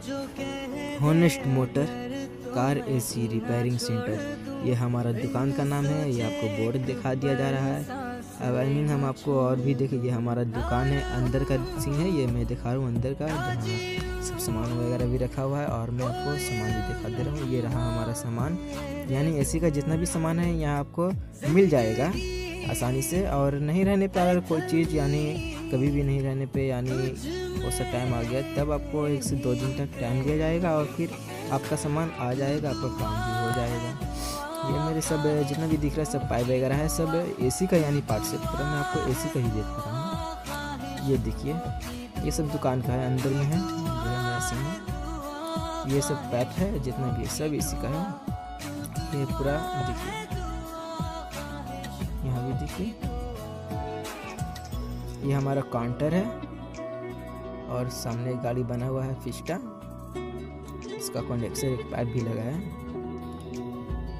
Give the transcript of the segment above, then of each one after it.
Honest motor car AC repairing centre, ये हमारा दुकान का नाम है। ये आपको बोर्ड दिखा दिया जा रहा है। अब आई मीन हम आपको और भी देखें, ये हमारा दुकान है, अंदर का सीन है। ये मैं दिखा रहा हूँ अंदर का, जहाँ सब सामान वगैरह भी रखा हुआ है और मैं आपको सामान भी दिखा दे रहा हूँ। ये रहा हमारा सामान, यानी एसी का जितना भी सामान है यहाँ आपको मिल जाएगा आसानी से। और नहीं रहने पर अगर कोई चीज़ यानी कभी भी नहीं रहने पे यानी वैसा टाइम आ गया, तब आपको 1 से 2 दिन तक टाइम दिया जाएगा और फिर आपका सामान आ जाएगा, आपका काम भी हो जाएगा। ये मेरे सब जितना भी दिख रहा है सब पाइप वगैरह है, सब एसी का यानी पार्ट से पूरा मैं आपको एसी का ही देख रहा हूँ। ये देखिए, ये सब दुकान का है, अंदर में है, ये मेरा सीन है। ये सब पाइप है जितना भी सब एसी का है। ये पूरा देखिए, यहाँ भी देखिए, ये हमारा काउंटर है और सामने गाड़ी बना हुआ है फिस्टा, इसका कंडेंसर एक पाइप भी लगा है।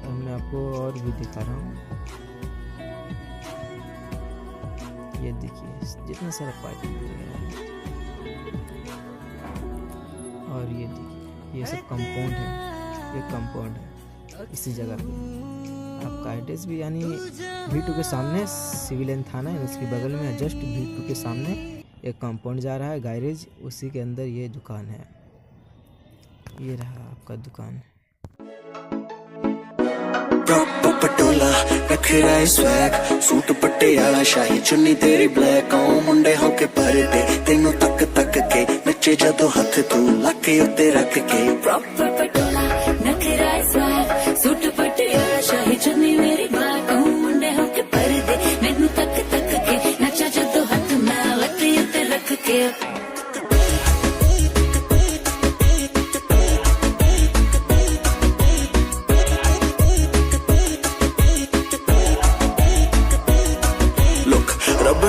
और मैं आपको और भी दिखा रहा हूँ, ये देखिए जितना सारा पाइप वगैरह है। और ये देखिए, ये सब कंपाउंड है, ये कंपाउंड है इसी जगह पे। आपका एड्रेस भी यानी V2 के सामने सिविलियन थाना है, उसके बगल में जस्ट V2 के सामने एक कंपाउंड जा रहा है गैरेज, उसी के अंदर ये दुकान है। ये रहा आपका दुकान। पटोला रखरा स्वैग, सूट पटियाला शाही चुन्नी तेरी ब्लैक, ओ मुंडे होके भरदे तेनू तक तक के नचे जदों हथ तू लाके उत्ते रख के। प्रॉपर पटोला रखरा स्वैग, सूट पटियाला शाही चुन्नी मेरी ब्लैक, ओ मुंडे होके भरदे तेनू तक तक के नचे जदों हथ मैं लाके उत्ते रख के।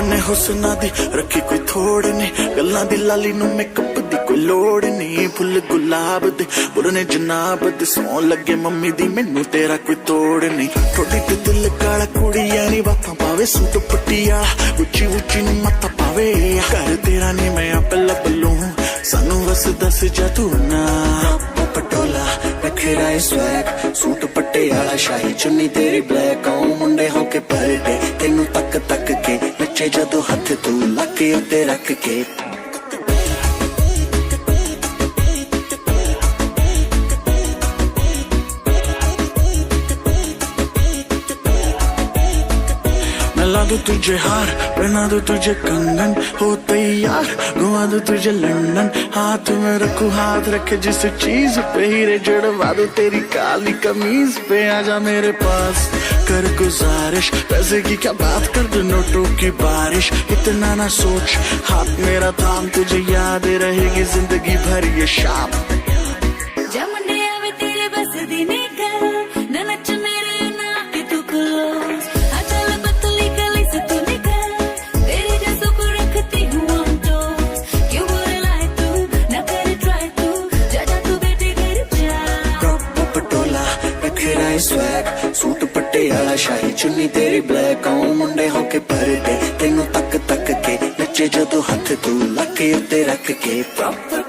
ने हुस्ना दी रखी कोई थोड़ ने, गल्लां दी लाली नू मेकअप दी कोई लोड़ नहीं। फुल गुलाब दे बुरने जनाब दे सौ लगे मम्मी दी, मैनू तेरा कोई तोड़ नहीं। थोड़ी ते दिल काला कुड़ी यानी बातां पावे, सूट पटियाला उची उची नू मत्ता पावे। घर तेरा नहीं मैं आपे लब लूं, सानू बस दस जा तू ना। पटोला रखरा स्वैग, सूट पटियाला शाही चुन्नी तेरी ब्लैक, ओ मुंडे होके भरदे तेनू तक तक के नचे जदों हथ तू लाके उत्ते रख के। ला दूं तुझे हार, पहना दूं तुझे कंगन, हो तैयार घुमा दूं तुझे लंदन। हाथ में रखूं हाथ रखे जिस चीज पे, हीरे जड़वा दूं तेरी काली कमीज पे। आजा मेरे पास कर गुजारिश, पैसे की क्या बात कर दो नोटों की बारिश। इतना ना सोच हाथ मेरा थाम, तुझे याद रहेगी जिंदगी भर ये शाम। स्वैग, सूट पटियाला शाही चुन्नी तेरी ब्लैक, ओ मुंडे होके भरदे तेनू तक तक के नचे जदों हथ तू लाके उत्ते रख के। प्रॉपर